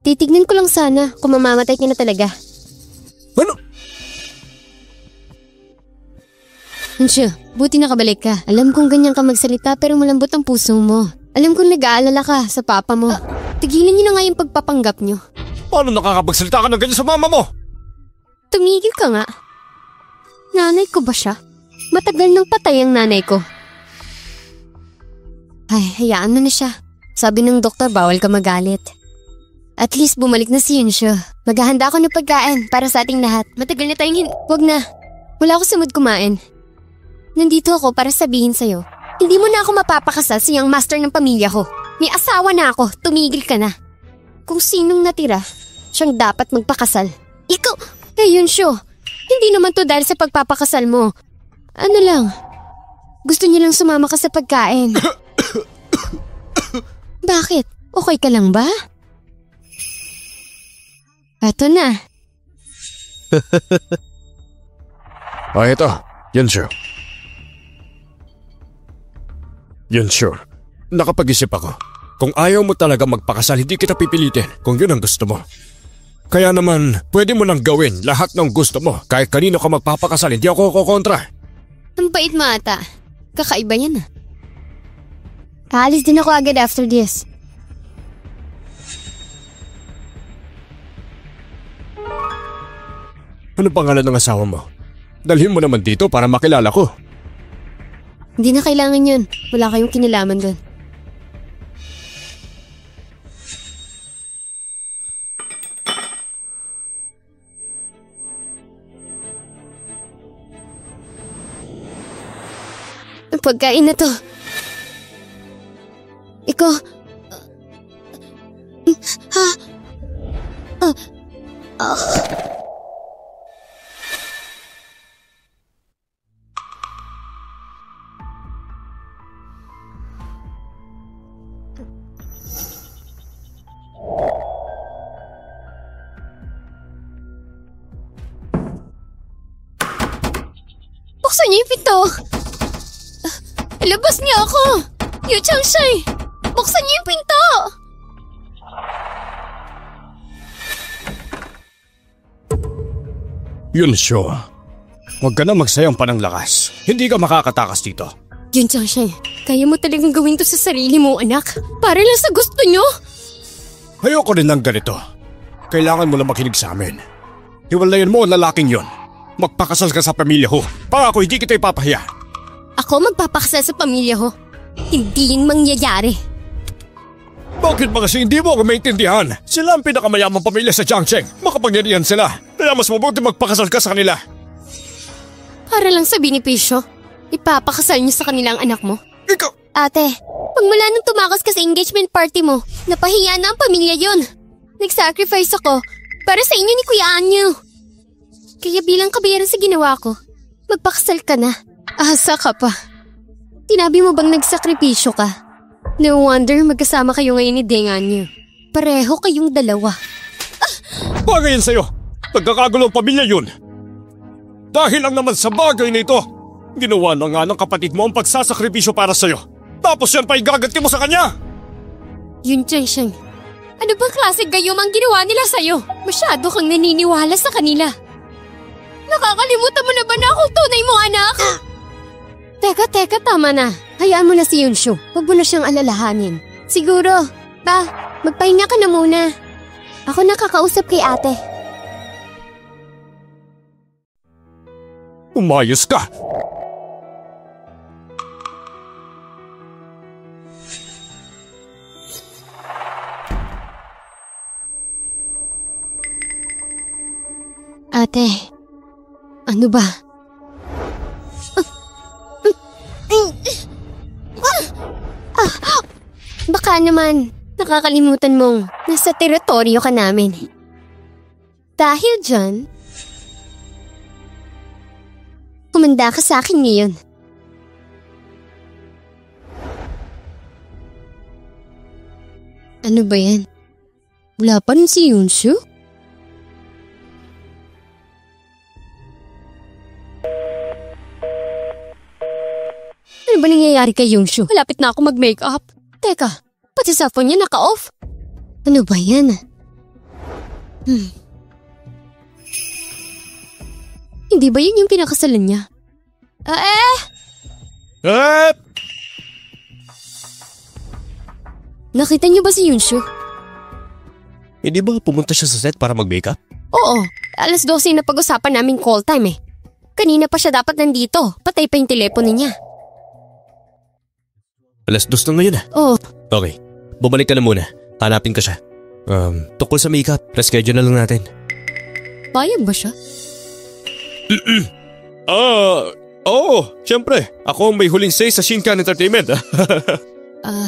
Titignan ko lang sana kung mamamatay ka na talaga. Ano? Yunshu, buti nakabalik ka. Alam kong ganyan ka magsalita pero malambot ang puso mo. Alam kong nag-aalala ka sa papa mo. Tigilan niyo na nga yung pagpapanggap niyo. Paano nakakapagsalita ka ng ganyan sa mama mo? Tumigil ka nga. Nanay ko ba siya? Matagal nang patay ang nanay ko. Ay, hayaan mo na siya. Sabi ng doktor bawal ka magalit. At least bumalik na si Yunshu. Maghahanda ako ng pagkain para sa ating lahat. Matagal na tayong Wag na. Wala ako sa mood kumain. Nandito ako para sabihin sa'yo. Hindi mo na ako mapapakasal sa young master ng pamilya ko. May asawa na ako. Tumigil ka na. Kung sinong natira, siyang dapat magpakasal. Ikaw! Yunshu, hindi naman to dahil sa pagpapakasal mo. Ano lang, gusto niya lang sumama ka sa pagkain. Bakit? Okay ka lang ba? Eto na. Ito. Yunshu. Yunshu, nakapag-isip ako. Kung ayaw mo talaga magpakasal, hindi kita pipilitin kung yun ang gusto mo. Kaya naman, pwede mo nang gawin lahat ng gusto mo. Kahit kanino ka magpapakasal, hindi ako kukontra. Ang bait mo ata. Kakaiba yan ah. Aalis din ako agad after this. Ano pangalan ng asawa mo? Dalhin mo naman dito para makilala ko. Hindi na kailangan yun. Wala kayong kinalaman doon. Ang pagkain na to. Ikaw... Buksan niyo yung pinto! Ilabas niyo ako! Yu Changshai! Buksan niyo yung pinto! Yunshu, huwag ka na magsayang pa ng lakas. Hindi ka makakatakas dito. Yu Changshai, kaya mo talagang gawin to sa sarili mo, anak? Para lang sa gusto niyo? Ayoko rin ng ganito. Kailangan mo na makinig sa amin. Hiwalayan mo ang lalaking yon. Magpakasal ka sa pamilya ko. Pangako hindi kita ipapahiya. Ako magpapakasal sa pamilya ko. Hindi yun mangyayari. Bakit ba kasi hindi mo ako maintindihan? Sila ang pinakamayamang pamilya sa Jiangcheng. Makapangyarihan sila. Kaya mas mabuti magpakasal ka sa kanila. Para lang sa binipisyo, ipapakasal niyo sa kanilang anak mo? Ikaw! Ate, pagmula nung tumakas ka sa engagement party mo, napahiya na ang pamilya yon. Nag-sacrifice ako para sa inyo ni Kuya Anyo. Kaya bilang kabayaran sa ginawa ko, magpakasal ka na. Asa ka pa. Tinabi mo bang nagsakripisyo ka? No wonder magkasama kayo ngayon ni Deng Anyo. Pareho kayong dalawa. Bagay yan sa'yo. Nagkakagulong pamilya yun. Dahil lang naman sa bagay na ito, ginawa na nga ng kapatid mo ang pagsasakripisyo para sa'yo. Tapos yan pa igaganti mo sa kanya. Yun, Chengsheng. Ano bang klase gayom ang ginawa nila sa'yo? Masyado kang naniniwala sa kanila. Nakakalimutan mo na ba na akong tunay mong anak? Teka, tama na. Hayaan mo na si Yunshu. Huwag mo na siyang alalahanin. Siguro, magpahinga ka na muna. Ako nakakausap kay ate. Umayos ka! Ate, ano ba? Baka naman, nakakalimutan mong nasa teritoryo ka namin. Dahil dyan, kumanda ka sa akin ngayon. Ano ba yan? Wala pa rin si Yunshu? Ano ba nangyayari kay Yunshu? Malapit na ako mag-makeup. Teka, pati sa phone niya naka-off. Ano ba yan? Hindi ba yun yung pinakasalan niya? Nakita niyo ba si Yunshu? Hindi ba pumunta siya sa set para mag-makeup? Oo, 12:00 na pag-usapan namin call time eh. Kanina pa siya dapat nandito, patay pa yung telepono niya. 2:00 na ngayon ah. Oo. Okay, bumalik ka na muna. Hanapin ka siya. Tungkol sa makeup, reschedule na lang natin. Payag ba siya? Siyempre. Ako ang may huling say sa Shinkan Entertainment.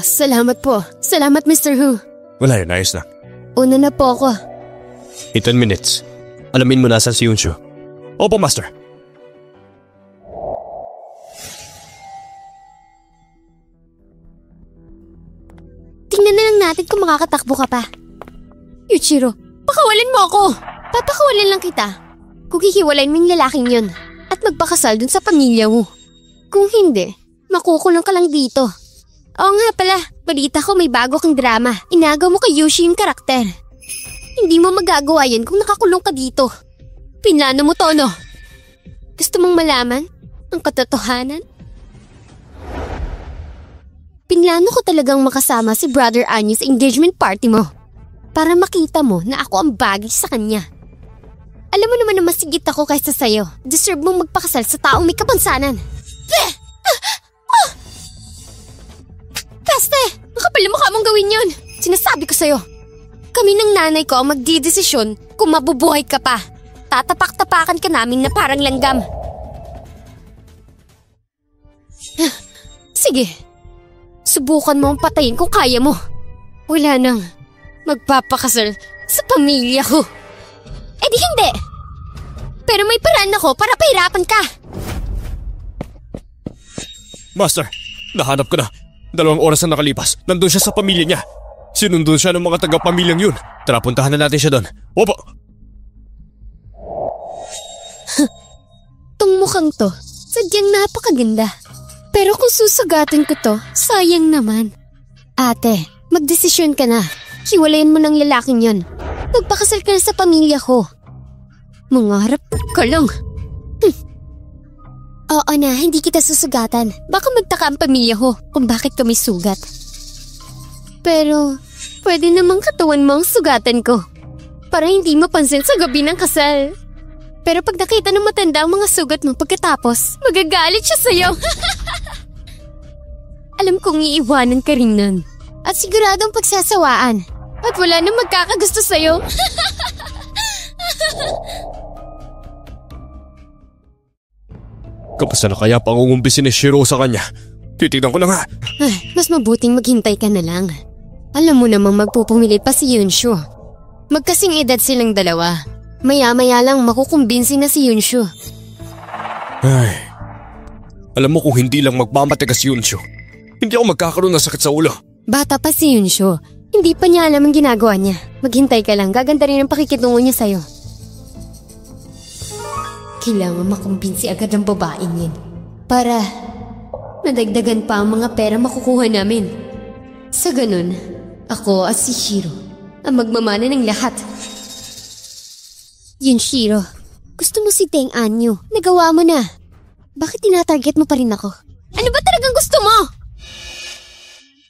Salamat po. Salamat, Mr. Hu. Wala yun, ayos na. Una na po ako. In 10 minutes, alamin mo nasan si Yunshu. Opo, Master. Tingnan na lang natin kung makakatakbo ka pa. Yuichiro, pakawalan mo ako! Papakawalan lang kita. Kung hihiwalayin mo yung lalaking yun at magpakasal dun sa pamilya mo. Kung hindi, makukulong ka lang dito. Oo nga pala, balita ko may bago kang drama. Inagaw mo kay Yushi yung karakter. Hindi mo magagawa yan kung nakakulong ka dito. Pinlano mo to, no? Gusto mong malaman ang katotohanan? Pinlano ko talagang makasama si Brother Anyu sa engagement party mo. Para makita mo na ako ang bagay sa kanya. Alam mo naman na mas sigit ako kaysa sa'yo. Deserve mong magpakasal sa taong may kapansanan. Peste! Makapal na mukha mong gawin yun. Sinasabi ko sa'yo. Kami ng nanay ko ang magdidesisyon kung mabubuhay ka pa. Tatapak-tapakan ka namin na parang langgam. Sige. Subukan mo ang patayin kung kaya mo. Wala nang magpapakasal sa pamilya ko. Eh di hindi. Pero may paraan ako para pahirapan ka. Master, nahanap ko na. 2 oras na nakalipas. Nandun siya sa pamilya niya. Sinundon siya ng mga taga-pamilyang yun. Tara, puntahan na natin siya doon. Opo! Tong mukhang to, sadyang napakaganda. Pero kung susagatin ko to, sayang naman. Ate, magdesisyon ka na. Hiwalayan mo ng lalaking yun. Magpakasal ka na sa pamilya ko. Mangarap ka lang. Oo na, hindi kita susugatan. Baka magtaka ang pamilya ko kung bakit ka may sugat. Pero, pwede namang katawan mo ang sugatan ko. Para hindi mapansin sa gabi ng kasal. Pero pag nakita ng matanda ang mga sugat mo pagkatapos, magagalit siya sa'yo. Alam kong iiwanan ka rin nun. At siguradong pagsasawaan. At wala nang magkakagusto sa'yo. Kapasa na kaya pangungumbisin ni Shiro sa kanya. Titignan ko na nga. Mas mabuting maghintay ka na lang. Alam mo namang magpupumilit pa si Yunshu. Magkasing edad silang dalawa. Maya-maya lang makukumbinsi na si Yunshu. Ay, alam mo kung hindi lang magmamatigas si Yunshu, hindi ako magkakaroon ng sakit sa ulo. Bata pa si Yunshu. Hindi pa niya alam ang ginagawa niya. Maghintay ka lang, gaganda rin ang pakikitungo niya sa'yo. Kailangan makumbinsi agad ang babaeng yan. Para nadagdagan pa ang mga pera makukuha namin. Sa ganun, ako at si Shiro ang magmamana ng lahat. Yun, Shiro. Gusto mo si Teng Anyu. Nagawa mo na. Bakit tinatarget mo pa rin ako? Ano ba talagang gusto mo?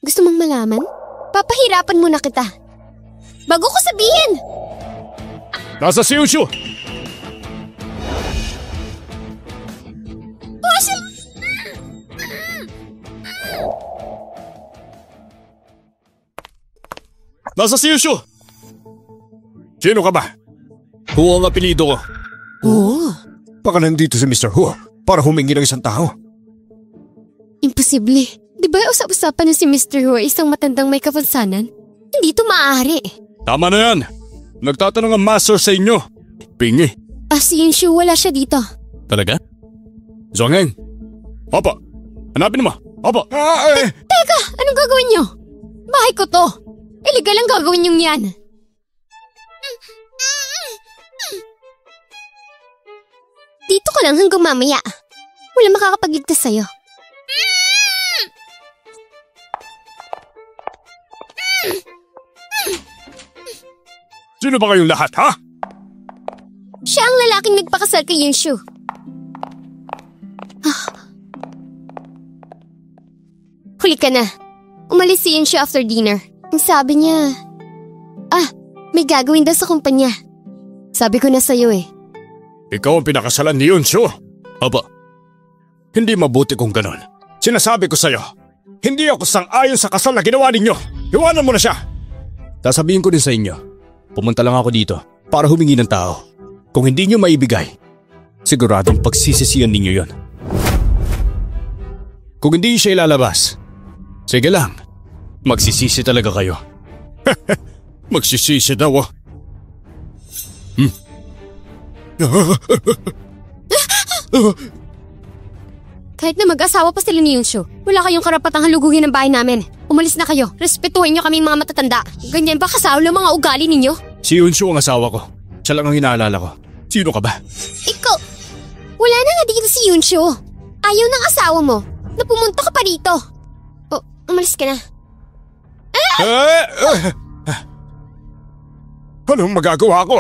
Gusto mong malaman? Papahirapan muna kita. Bago ko sabihin! Nasa si Yunshu! Nasa si Yunshu! Sino ka ba? Hu ang apelido ko. Oo. Baka nandito si Mr. Hu para humingi ng isang tao. Imposible. Di ba usap-usapan na si Mr. Hu ay isang matandang may kapansanan? Hindi ito maaari. Tama na yan. Nagtatanong ang master sa inyo. Pingi. Si Yunshu, wala siya dito. Talaga? Zongheng. Opo. Hanapin mo. Opo. Teka, anong gagawin niyo? Bahay ko to. Illegal ang gagawin niyong yan. Dito ka lang hanggang mamaya. Wala makakapagligtas sa'yo. Sino ba kayong lahat, ha? Siya ang lalaking nagpakasal kay Yunshu. Huli ka na. Umalis si Yunshu after dinner. Ang sabi niya, may gagawin daw sa kumpanya. Sabi ko na sa'yo eh. Ikaw ang pinakasalan ni Yunshu. Opo. Hindi mabuti kung ganon. Sinasabi ko sa'yo, hindi ako sang-ayon sa kasal na ginawa ninyo. Iwanan mo na siya. Sasabihin ko din sa inyo, pumunta lang ako dito para humingi ng tao. Kung hindi nyo maibigay, siguradong pagsisisihan ninyo yon. Kung hindi siya ilalabas, sige lang, magsisisi talaga kayo. Magsisisi daw, oh. Kahit na mag-asawa pa sila ni Yunshu, wala kayong karapatang halugugin ng bahay namin. Umalis na kayo. Respetuhin niyo kaming mga matatanda. Ganyan ba kasawlo mga ugali ninyo? Si Yunshu ang asawa ko. Siya lang ang hinaalala ko. Sino ka ba? Ikaw, wala na nga dito si Yunshu. Ayaw ng asawa mo na pumunta ka pa rito. Umalis ka na. Anong magagawa ko?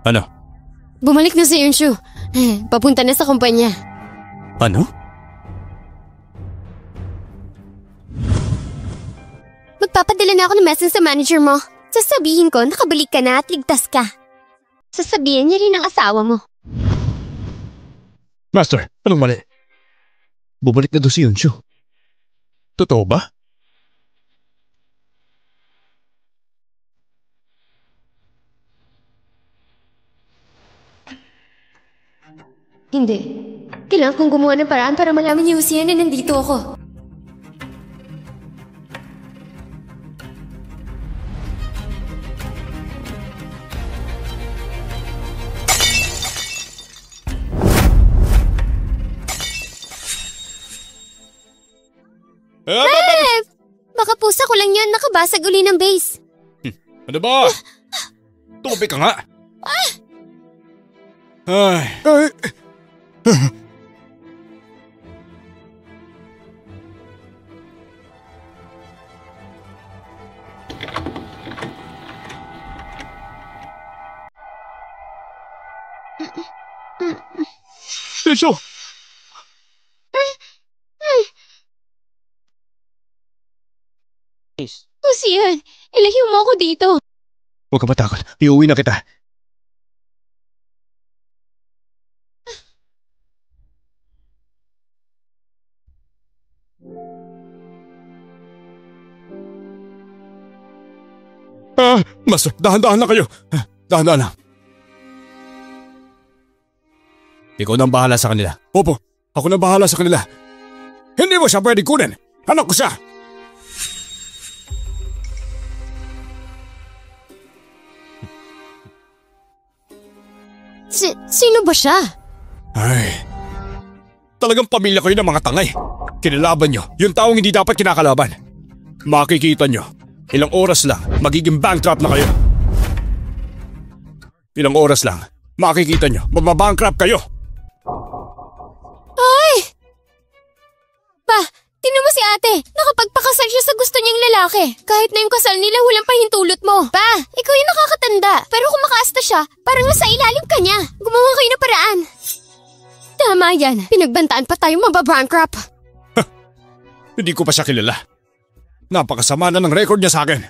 Ano? Bumalik na si Yunshu. Papunta na sa kumpanya. Ano? Magpapadala na ako ng message sa manager mo. Sasabihin ko nakabalik ka na at ligtas ka. Sasabihin niya rin ang asawa mo. Master, anong mali? Bumalik na doon si Yunshu. Totoo ba? Hindi. Kailangan kong gumawa ng paraan para malaman niyo siya na nandito ako. Baka pusa ko lang yan nakabasag uli ng base. Ano ba? Tumabi ka nga. Ay. Yunshu! Lucian, ilayo mo ako dito. Huwag ka matakot. Iuwi na kita. Master, dahan-dahan na kayo. Dahan-dahan lang. Ikaw nang bahala sa kanila. Opo, ako na bahala sa kanila. Hindi mo siya pwede kunin. Anak ko siya. Sino ba siya? Ay, talagang pamilya kayo ng mga tangay. Kinalaban nyo yung taong hindi dapat kinakalaban. Makikita nyo, ilang oras lang magiging bankrupt na kayo. Ilang oras lang, makikita nyo, mababankrupt kayo. Ay! Pa, tinan mo si ate. Nakapagpakasal siya sa gusto niyang lalaki. Kahit na yung kasal nila, walang pahintulot mo. Pa, ikaw yung nakakatanda. Pero kung makaasta siya, parang nasa ilalim ka niya. Gumawa kayo ng paraan. Tama yan. Pinagbantaan pa tayo mababankrupt. Hindi ko pa siya kilala. Napakasama na ng record niya sa akin.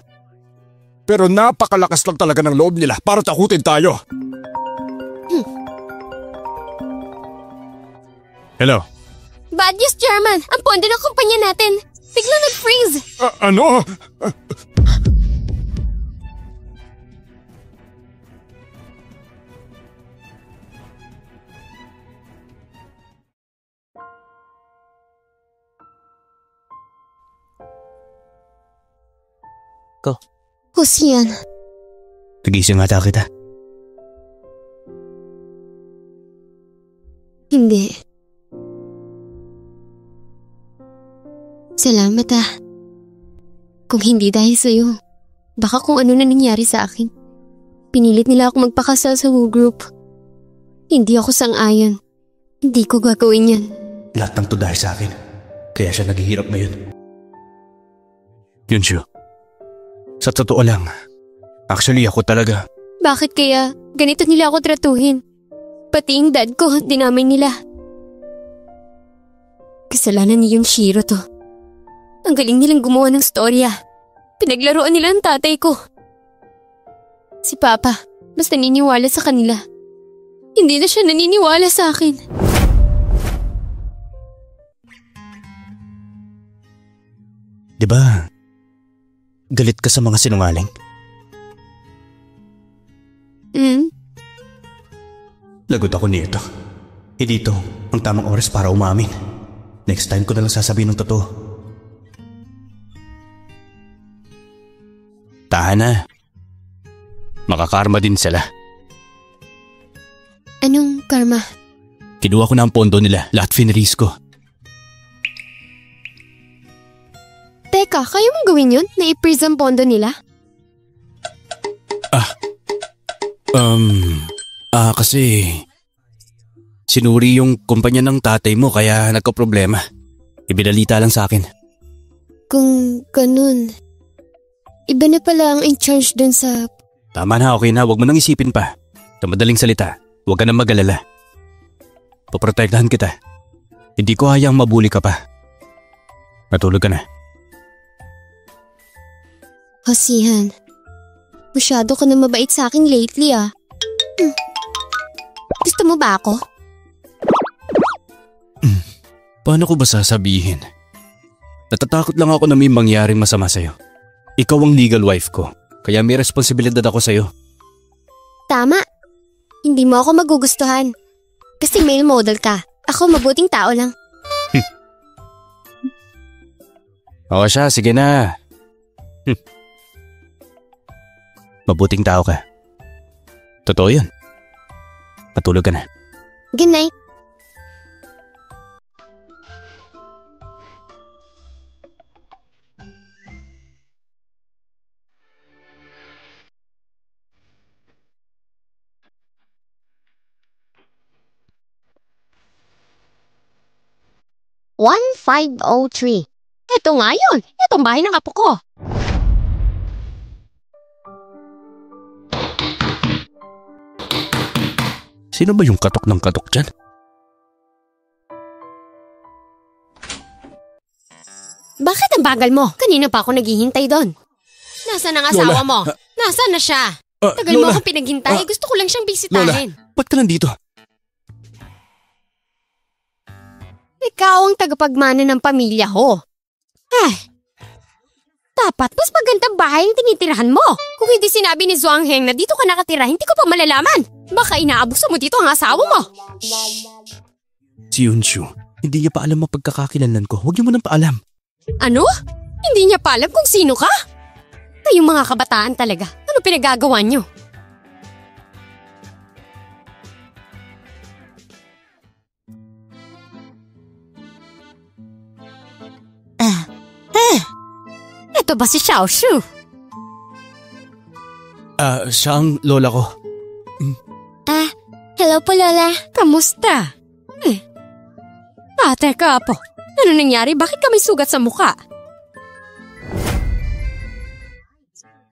Pero napakalakas lang talaga ng loob nila para takutin tayo. Hello? Bad news, German. Ang pondo ng kumpanya natin. Biglang nag-freeze. Ano? Ko. Husian. Nagising ata kita. Hindi. Salamat ah. Kung hindi dahil sa'yo, baka kung ano na nangyari sa akin. Pinilit nila ako magpakasal sa Woo Group. Hindi ako sang-ayon. Hindi ko gagawin yan. Lahat ng to dahil sa akin. Kaya siya naghihirap ngayon. Yunshu, sa totoo lang, actually ako talaga. Bakit kaya ganito nila ako tratuhin? Pati yung dad ko, dinamay nila. Kasalanan ni Yunshiro to. Ang galing nilang gumawa ng storya. Pinaglaruan nila ang tatay ko. Si Papa, mas naniniwala sa kanila. Hindi na siya naniniwala sa akin. Diba, galit ka sa mga sinungaling? Lagot ako nito. Hindi ito ang tamang oras para umamin. Next time ko na lang sasabihin ng totoo. Tahan na. Makakarma din sila. Anong karma? Kinuha ko na ang pondo nila. Lahat finris ko. Teka, kaya mong gawin yun? Na-i-freeze ang pondo nila? Kasi sinuri yung kumpanya ng tatay mo kaya nagka-problema. Ibinalita lang sa akin. Kung ganun, iba na pala ang in charge dun sa... Tama na, okay na. Huwag mo nang isipin pa. Sa madaling salita, huwag ka nang mag-alala. Poprotektahan kita. Hindi ko hayang mabuli ka pa. Matulog ka na. Hosihan, masyado ka na mabait sa akin lately ah. Gusto mo ba ako? Paano ko ba sasabihin? Natatakot lang ako na may mangyaring masama sa'yo. Ikaw ang legal wife ko, kaya may responsibilidad ako sa'yo. Tama. Hindi mo ako magugustuhan. Kasi male model ka. Ako mabuting tao lang. Oo siya, sige na. Mabuting tao ka. Totoo yun. Patulog ka na. Good night. $1,503. Ito nga yun. Itong bahay ng apo ko. Sino ba yung katok ng katok dyan? Bakit ang bagal mo? Kanina pa ako naghihintay doon. Nasaan ang asawa mo? Nasaan na siya? Tagal mo akong pinaghintay. Gusto ko lang siyang bisitahin. Lola, ba't ka nandito? Ikaw ang tagapagmana ng pamilya ko. Dapat mas magandang bahay ang tinitirahan mo. Kung hindi sinabi ni Zhuang Heng na dito ka nakatira, hindi ko pa malalaman. Baka inaabuso mo dito ang asawa mo. Si Yunshu, hindi niya pa alam ang pagkakakilanlan ko. Huwag niyo mo nang paalam. Ano? Hindi niya pa alam kung sino ka? Kayong mga kabataan talaga. Ano pinagagawa niyo? Ito ba si Xiaoshu? Siya ang lola ko. Hello po, Lola. Kamusta? Teka po. Ano nangyari? Bakit ka may sugat sa mukha?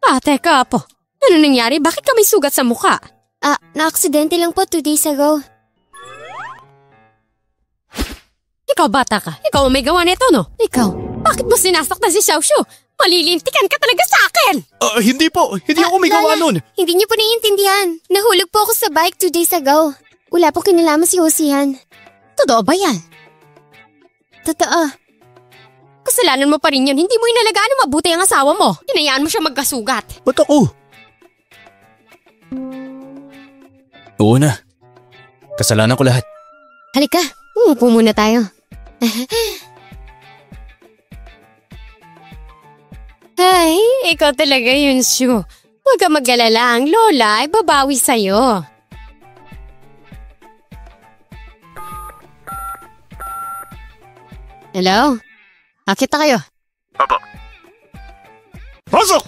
Teka po. Ano nangyari? Bakit ka may sugat sa mukha? Na-aksidente lang po 2 days ago. Ikaw bata ka. Ikaw ang may gawa nito, no? Ikaw, bakit mo sinasaktan si Xiaoshu? Malilintikan ka talaga sa akin! Hindi po. Hindi ako may gawa nun. Hindi niyo po naiintindihan. Nahulog po ako sa bike 2 days ago. Wala po kinalaman si Hosihan. Totoo ba yan? Totoo. Kasalanan mo pa rin yun. Hindi mo inalagaan na mabuti ang asawa mo. Hinayaan mo siya magkasugat. Ba't ako? Oo na. Kasalanan ko lahat. Halika, umupo muna tayo. Ay, ikaw talaga yun, Shu. Huwag ka mag-alala, ang lola ay babawi sa'yo. Hello? Akita kayo. Apo. Pasok!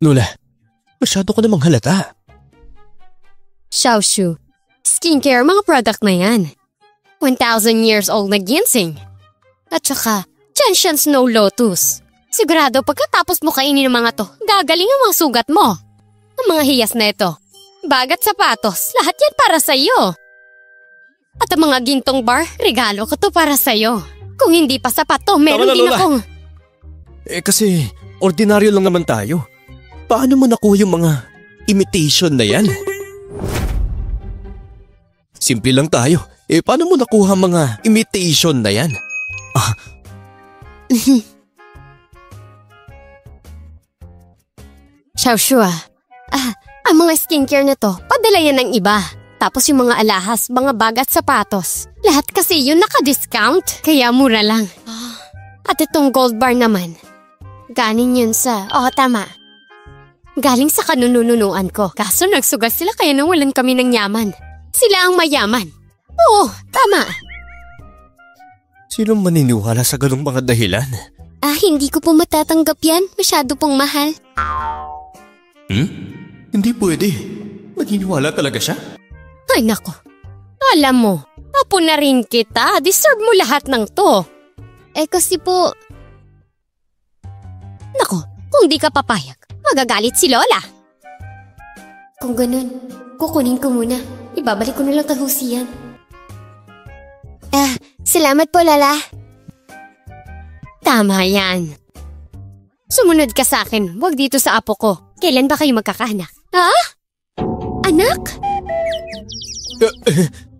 Lola, masyado ko namang halata. Xiaoshu, skincare mga product na yan. 1,000 years old na ginseng. At saka, Gentian Snow Lotus. Sigurado pagkatapos mo kainin ng mga to, gagaling ang mga sugat mo. Ang mga hiyas na ito, bagat sapatos, lahat yan para sa'yo. At ang mga gintong bar, regalo ko to para sa'yo. Kung hindi pa sapat to, meron din Lola. akong… Kasi ordinaryo lang naman tayo. Paano mo nakuha yung mga imitation na yan? Simple lang tayo. Paano mo nakuha mga imitation na yan? Xiaoshu ang mga skincare na to, padala yan ng iba. Tapos yung mga alahas, mga bag at sapatos. Lahat kasi yun naka-discount, kaya mura lang. At itong gold bar naman, galing yun sa… tama. Galing sa kanununuan ko. Kaso nagsugal sila kaya nawalan kami ng yaman. Sila ang mayaman. Oo, tama. Sinong maniniwala sa ganung mga dahilan? Hindi ko po matatanggap yan. Masyado pong mahal. Hindi pwede. Maniniwala talaga siya? Ay nako. Alam mo, apo na rin kita. Deserve mo lahat ng to. Kasi po… Nako, kung di ka papayag, magagalit si Lola. Kung ganun, kukunin ko muna. Ibabalik ko na lang kahusiyan. Salamat po, Lola. Tama yan. Sumunod ka sa akin, wag dito sa apo ko. Kailan ba kayo magkakaanak? Anak?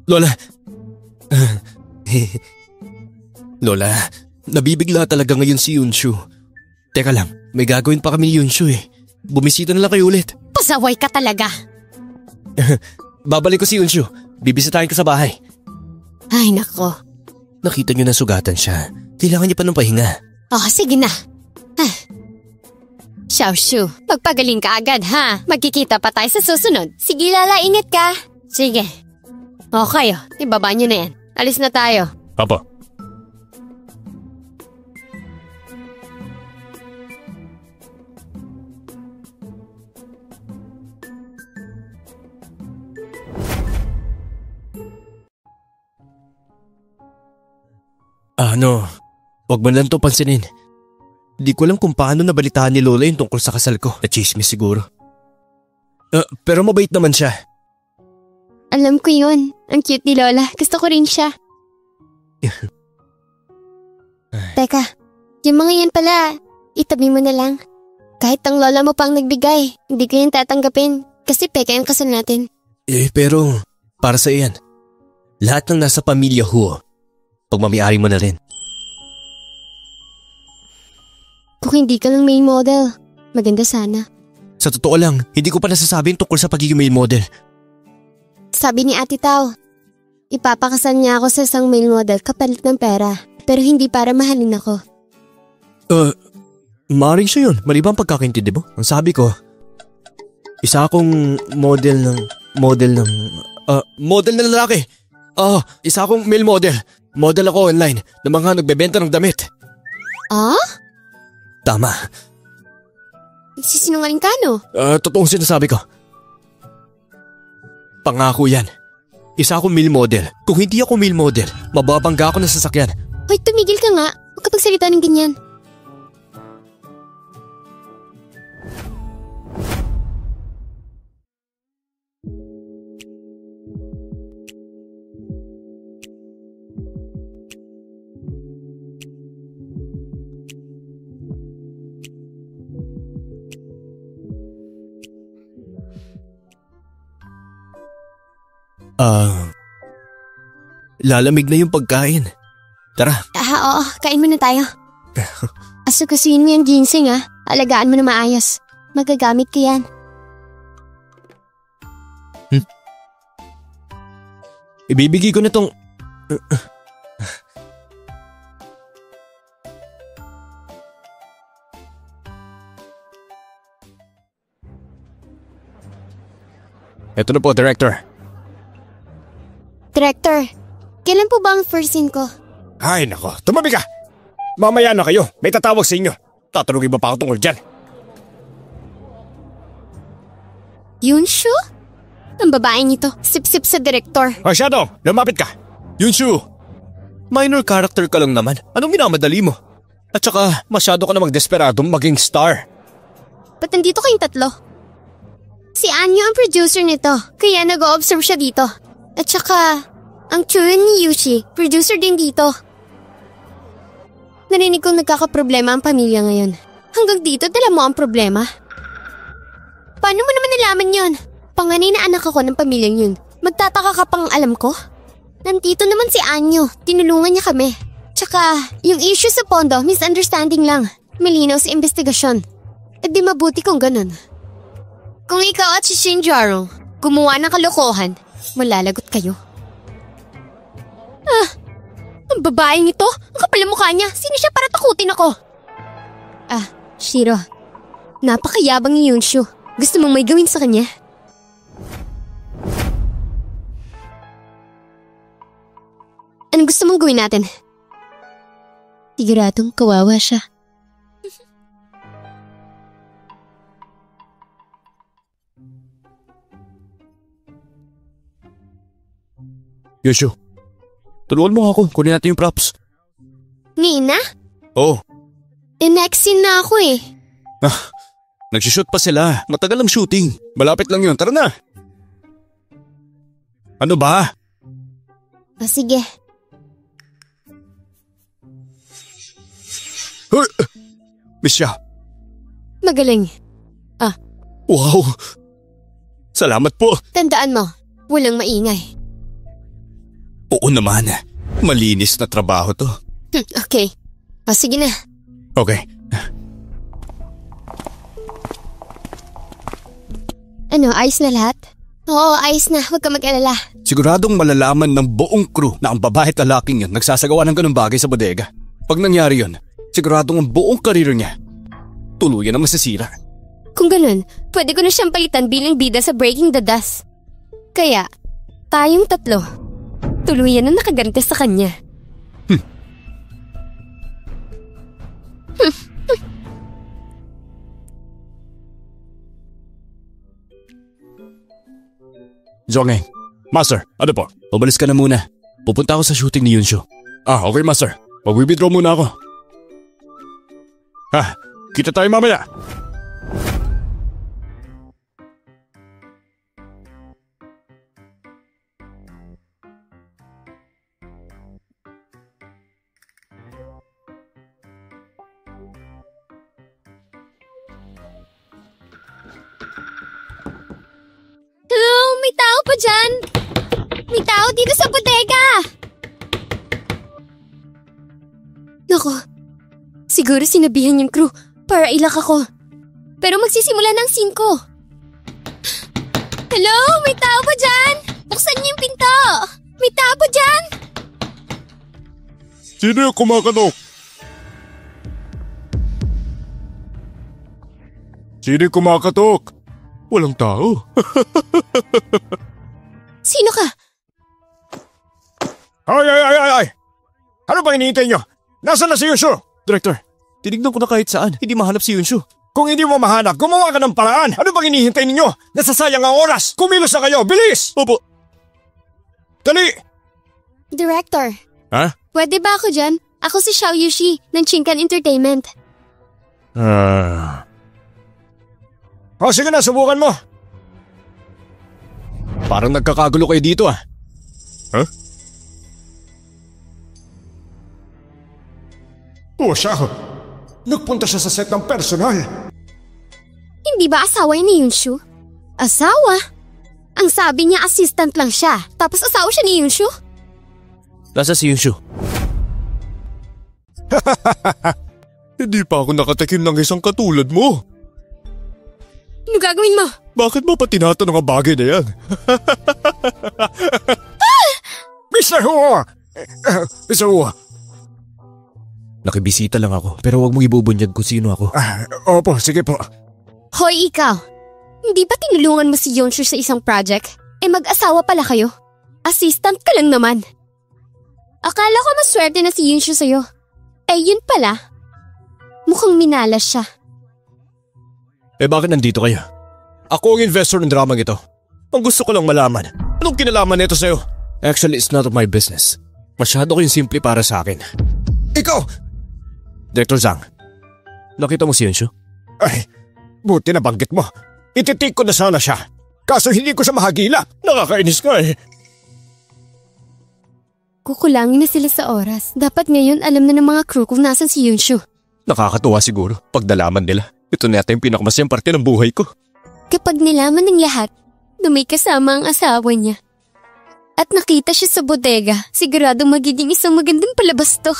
Lola. Lola, nabibigla talaga ngayon si Yunshu. Teka lang, may gagawin pa kami ni Yunshu eh. Bumisita na lang kayo ulit. Pasaway ka talaga. Babalik ko si Yunshu. Bibisitahin ko sa bahay. Ay nako. Nakita niyo na sugatan siya. Kailangan niya pa ng pahinga. Sige na. Xiaoshu, magpagaling ka agad ha. Magkikita pa tayo sa susunod. Sige Lala, ingat ka. Sige. Okay, ibaba niyo na yan. Alis na tayo. Papa. Huwag mo lang itong pansinin. Di ko alam kung paano nabalitaan ni Lola yung tungkol sa kasal ko. Na-chismis siguro. Pero mabait naman siya. Alam ko yun. Ang cute ni Lola. Gusto ko rin siya. Teka, yung mga yan pala, itabi mo na lang. Kahit ang lola mo pang nagbigay, hindi ko yan tatanggapin. Kasi peke ang kasal natin. Pero para sa iyan, lahat ng nasa pamilya Huo, pagmamiari mo na rin. Kung hindi ka lang main model, maganda sana. Sa totoo lang, hindi ko pa nasasabi tungkol sa pagiging male model. Sabi ni Ate Tao, ipapakasal niya ako sa isang male model kapalit ng pera. Pero hindi para mahalin ako. Maaaring siya yun. Mali ba ang pagkakaintindi mo? Ang sabi ko, isa akong model na lalaki. Isa akong male model. Model ako online ng mga nagbebenta ng damit. Tama. Sisinungaling ka, no? Totoong sinasabi ko. Pangako yan. Isa akong male model. Kung hindi ako male model, mababangga ako ng sasakyan. Hoy, tumigil ka nga. Huwag ka pagsalita ng ganyan. Lalamig na yung pagkain. Tara. Oo, kain muna tayo. Asukasuin mo yung ginseng alagaan mo na maayos. Magagamit ko yan. Ibibigay ko na tong… Ito na po, Director. Director, kailan po ba ang first scene ko? Ay nako, tumabi ka! Mamaya na kayo, may tatawag sa inyo. Tatanungin ba pa ako tungkol dyan? Yunshu? Ang babaeng ito, sip-sip sa direktor. Hoy, Shadow! Lumapit ka! Yunshu! Minor character ka lang naman. Anong minamadali mo? At saka, masyado ka namang desperadong maging star. Ba't nandito kayong tatlo? Si Anyo ang producer nito, kaya nag-o-observe siya dito. At saka, ang Chuan ni Yushi, producer din dito. Narinig kong nagkakaproblema ang pamilya ngayon. Hanggang dito, dala mo ang problema. Paano mo naman nalaman yon? Panganay na anak ako ng pamilyang yun. Magtataka ka pang alam ko? Nandito naman si Anyo, tinulungan niya kami. Tsaka, yung issue sa pondo, misunderstanding lang. Malinaw sa investigasyon. E di mabuti kung ganun. Kung ikaw at si Shinjaro gumawa ng kalokohan, malalagot kayo. Ang babaeng ito, ang kapal ng mukha niya. Sino siya para takutin ako? Shiro, napakayabang ni Yunshu. Gusto mong may gawin sa kanya? Anong gusto mong gawin natin? Siguradong kawawa siya. Yunshu, tulungan mo ako. Kunin natin yung props. Nina? Oh. Next scene na ako eh. Nagsishoot pa sila. Matagal ang shooting. Malapit lang yun. Tara na. Ano ba? Sige. Miss siya. Magaling. Wow. Salamat po. Tandaan mo, walang maingay. Oo naman. Malinis na trabaho to. Okay. Sige na. Okay. Ano, ayos na lahat? Oo, ayos na. Huwag ka mag-alala. Siguradong malalaman ng buong crew na ang babae at lalaking yun nagsasagawa ng ganung bagay sa bodega. Pag nangyari yun, siguradong ang buong karir niya tuluyan na masisira. Kung ganun, pwede ko na siyang palitan bilang bida sa Breaking the Dust. Kaya, tayong tatlo, tuluyan na nakaganti sa kanya. Zhongeng, Master, ano po? Umalis ka na muna. Pupunta ako sa shooting ni Yunshu. Okay, Master. Mag-withdraw muna ako. Kita tayo mamaya. Hello, may tao pa dyan! May tao dito sa bodega! Naku, siguro sinabihan yung crew para ilak ako. Pero magsisimula ng 5. Hello, may tao pa dyan? Buksan niyo yung pinto! May tao pa dyan? Sino yung kumakatok? Sino yung kumakatok? Walang tao. Sino ka? Ay! Ano bang hinihintay nyo? Nasaan na si Yunshu? Director, tinignan ko na kahit saan. Hindi mahanap si Yunshu. Kung hindi mo mahanap, gumawa ka ng paraan. Ano bang hinihintay ninyo? Nasasayang ang oras. Kumilos na kayo. Bilis! Opo. Dali! Director. Ha? Pwede ba ako dyan? Ako si Xiao Yushi ng Shinkan Entertainment. Sige na, subukan mo. Parang nagkakagulo kayo dito ah. Siya. Nagpunta siya sa set ng personal. Hindi ba asawa ni Yunshu? Asawa? Ang sabi niya assistant lang siya, tapos asawa siya ni Yunshu? Nasa si Yunshu? Hindi pa ako nakatikim ng isang katulad mo. Ano gagawin mo? Bakit mo pa tinatanong ang bagay na yan? Mr. Hu! Mr. Hu! Nakibisita lang ako, pero huwag mong ibubunyag kung sino ako. Opo, sige po. Hoy, ikaw! Hindi ba tinulungan mo si Yunshu sa isang project? Mag-asawa pala kayo. Assistant ka lang naman. Akala ko maswerte na si Yunshu sa'yo. Yun pala. Mukhang minalas siya. Bakit nandito kayo? Ako ang investor ng dramang ito. Ang gusto ko lang malaman, anong kinalaman nito sa'yo? Actually, it's not of my business. Masyado ko yung simple para sa akin. Ikaw! Director Zhang, nakita mo si Yunshu? Ay, buti nabanggit mo. Ititik ko na sana siya. Kaso hindi ko siya mahagila. Nakakainis ka eh. Kukulangin na sila sa oras. Dapat ngayon alam na ng mga crew kung nasan si Yunshu. Nakakatuwa siguro pag nalaman nila. Ito na yata yung pinakamasayang parte ng buhay ko. Kapag nilaman ng lahat na may kasama ang asawa niya at nakita siya sa bodega, siguradong magiging isang magandang palabas to.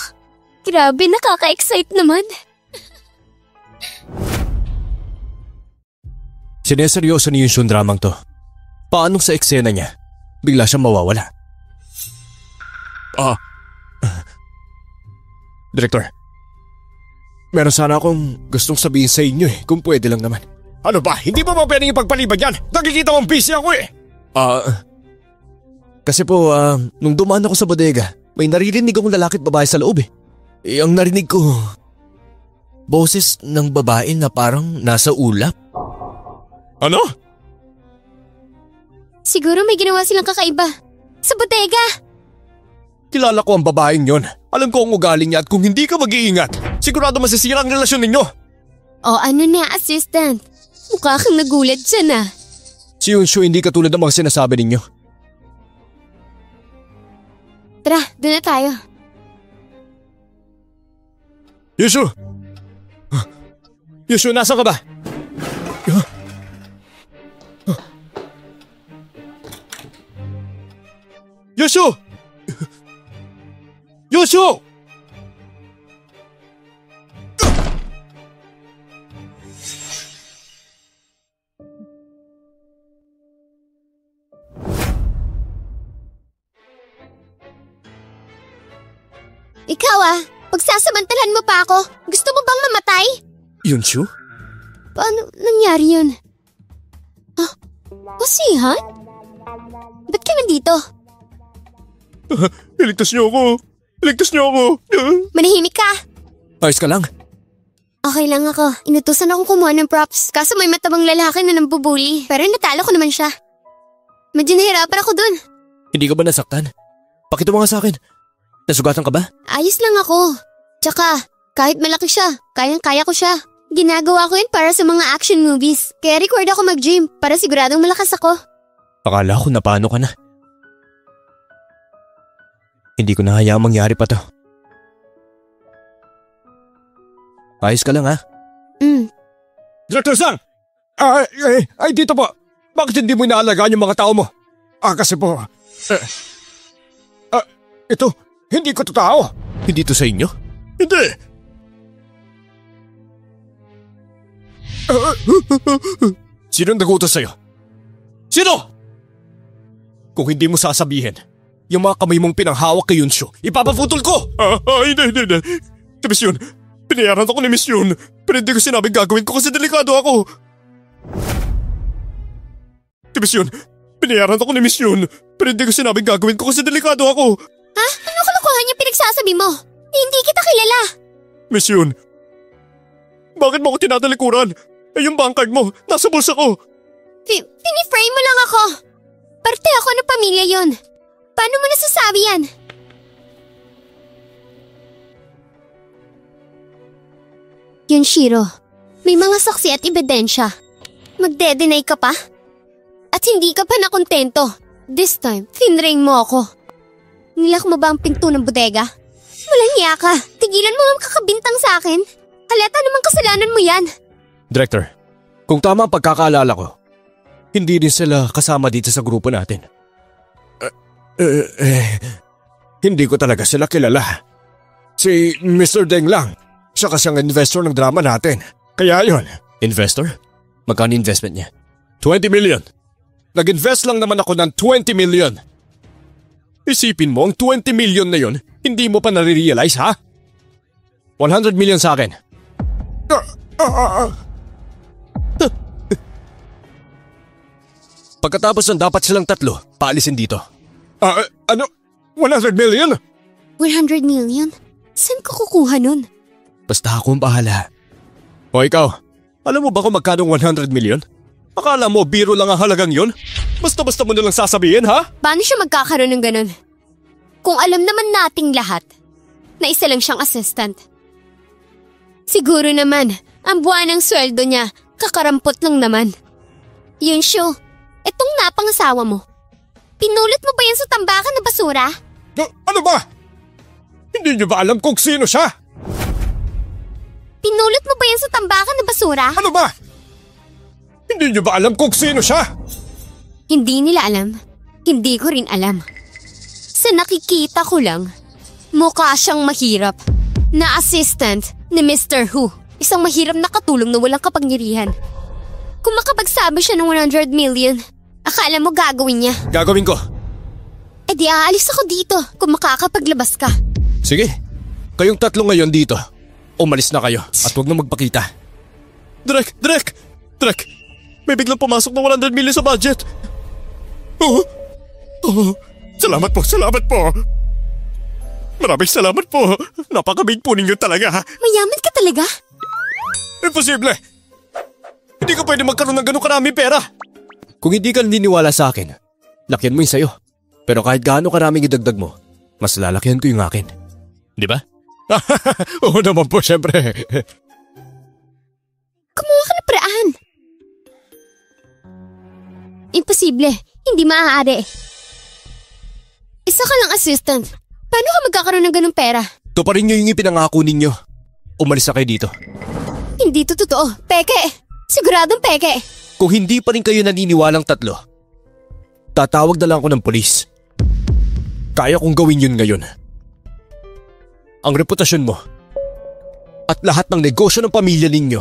Grabe, nakaka-excite naman. Sineseryoso ni Yunshu ang dramang to. Paano sa eksena niya, bigla siyang mawawala? Director, meron sana akong gustong sabihin sa inyo kung pwede lang naman. Ano ba? Hindi ba pwedeng ipagpaliban yan? Nakikita mong busy ako Kasi po, nung dumaan ako sa bodega, may naririnig akong lalaki at babae sa loob ang narinig ko, boses ng babae na parang nasa ulap. Ano? Siguro may ginawa silang kakaiba. Sa bodega! Kilala ko ang babaeng yon. Alam ko ang ugali niya at kung hindi ka mag-iingat, sigurado masisira ang relasyon ninyo. O ano na, assistant? Mukha kang nagulat dyan Si Yunshu hindi katulad ng mga sinasabi ninyo. Tara, doon na tayo. Yunshu! Yunshu, nasa ka ba? Yunshu! Yunshu! Ikaw pagsasamantalahan mo pa ako. Gusto mo bang mamatay? Yunshu? Paano nangyari yun? Sihan? Ba't ka nandito? Iligtas niyo ako! Iligtas niyo ako! Manahimik ka! Ayos ka lang? Okay lang ako. Inutusan akong kumuha ng props. Kaso may matabang lalaki na nambubuli. Pero natalo ko naman siya. Medyo nahirapan ako dun. Hindi ka ba nasaktan? Pakita mo nga sa akin. Nasugatan ka ba? Ayos lang ako. Tsaka, kahit malaki siya, kayang-kaya ko siya. Ginagawa ko yun para sa mga action movies. Kaya record ako mag-gym para siguradong malakas ako. Akala ko napano ka na. Hindi ko na hayaang mangyari pa to. Ayos ka lang Director Zhang! Ay, dito po. Bakit hindi mo inaalagaan yung mga tao mo? Kasi po... ito, hindi ko to tao. Hindi to sa inyo? Hindi. Sino nagutos sa'yo? Sino? Kung hindi mo sasabihin, yung mga kamay mong pinanghawak kay Yunshu, ipapaputol ko! Hindi. Si Miss Yun, pinayaran ako ni Miss Yun, pero hindi ko sinabing gagawin ko kasi delikado ako. Si Miss Yun, pinayaran ako ni Miss Yun, pero hindi ko sinabing gagawin ko kasi delikado ako. Ano kalokohan yung pinagsasabi mo? Hindi kita kilala. Miss Yun, bakit mo ako tinatalikuran? Yung bank card mo, nasa bulsa ko. Piniframe mo lang ako. Parte ako ng pamilya yon. Paano mo nasasabi yan? Yunshiro, may mga saksi at ebidensya. Magde-deny ka pa? At hindi ka pa nakontento. This time, finrain mo ako. Nilak mo ba ang pinto ng bodega? Walang niya ka. Tigilan mo ang kakabintang sa akin. Halata namang kasalanan mo yan. Director, kung tama ang pagkakaalala ko, hindi din sila kasama dito sa grupo natin. Hindi ko talaga sila kilala. Si Mr. Deng lang. Siya kasi ang investor ng drama natin. Kaya yun. Investor? Magkano investment niya? 20 million. Nag-invest lang naman ako ng 20 million. Isipin mo, ang 20 million na yun, hindi mo pa nare-realize, ha? 100 million sa akin. Pagkatapos ng dapat silang tatlo, paalisin dito. Ano? 100 million? 100 million? Saan ko kukuha nun? Basta ako ang bahala. O ikaw, alam mo ba kung magkano 100 million? Akala mo biro lang ang halagang yun? Basta-basta mo nalang sasabihin, ha? Paano siya magkakaroon ng ganun? Kung alam naman nating lahat na isa lang siyang assistant. Siguro naman, ang buwan ng sweldo niya, kakarampot lang naman. Yunshu, etong napangasawa mo. Pinulot mo ba yan sa tambakan na basura? Ano ba? Hindi niyo ba alam kung sino siya? Pinulot mo ba yan sa tambakan na basura? Ano ba? Hindi niyo ba alam kung sino siya? Hindi nila alam. Hindi ko rin alam. Sa nakikita ko lang, mukha siyang mahirap na assistant ni Mr. Hu. Isang mahirap na katulong na walang kapangyarihan. Kung makapagsabi siya ng 100 million, akala mo gagawin niya. Gagawin ko. Eh di aalis ako dito kung makakapaglabas ka. Sige, kayong tatlo ngayon dito. Umalis na kayo at huwag na magpakita. Drek! May biglang pumasok na 100 million sa budget. Salamat po. Maraming salamat po. Napakabig po ninyo talaga. Mayaman ka talaga? Imposible. Hindi ka pwede magkaroon ng ganun karaming pera. Kung hindi ka naniniwala sa akin, lakyan mo yung sayo. Pero kahit gaano karaming idagdag mo, mas lalakyan ko yung akin. Di ba? Oo naman po, syempre. Kumuha ka ng paraan. Imposible. Hindi maaari. Isa ka lang assistant. Paano ka magkakaroon ng ganung pera? Ito pa rin yung ipinangako ninyo. Umalis na kayo dito. Hindi to totoo. Peke. Siguradong peke. Kung hindi pa rin kayo naniniwalang tatlo, tatawag na lang ako ng polis. Kaya kong gawin yun ngayon. Ang reputasyon mo at lahat ng negosyo ng pamilya ninyo,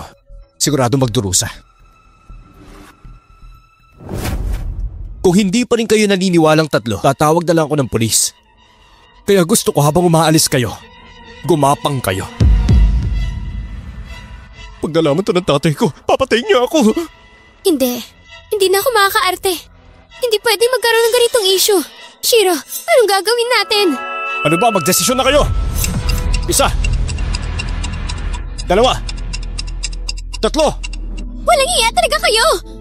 sigurado magdurusa. Kung hindi pa rin kayo naniniwalang tatlo, tatawag na lang ako ng polis. Kaya gusto ko habang umaalis kayo, gumapang kayo. Pag nalaman to ng tatay ko, papatayin niya ako. Hindi. Hindi na ako makakaarte. Hindi pwede magkaroon ng ganitong issue. Shiro, anong gagawin natin? Ano ba? Magdesisyon na kayo. 1, 2, 3. Walang iya talaga kayo!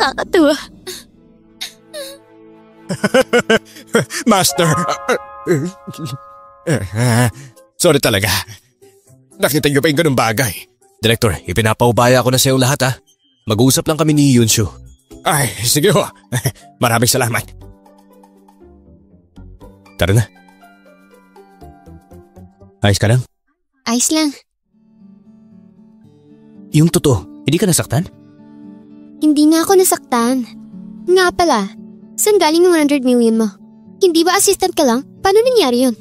Nakakatuwa. Master. Sorry talaga. Nakita niyo pa yung ganung bagay. Director, ipinapaubaya ko na sa iyo lahat ha. Mag-uusap lang kami ni Yunshu. Ay, sige ho. Maraming salamat. Tara na. Ayos ka lang? Ayos lang. Yung totoo, hindi ka nasaktan? Hindi nga ako nasaktan. Nga pala, saan galing yung 100 million mo? Hindi ba assistant ka lang? Paano nangyari yun?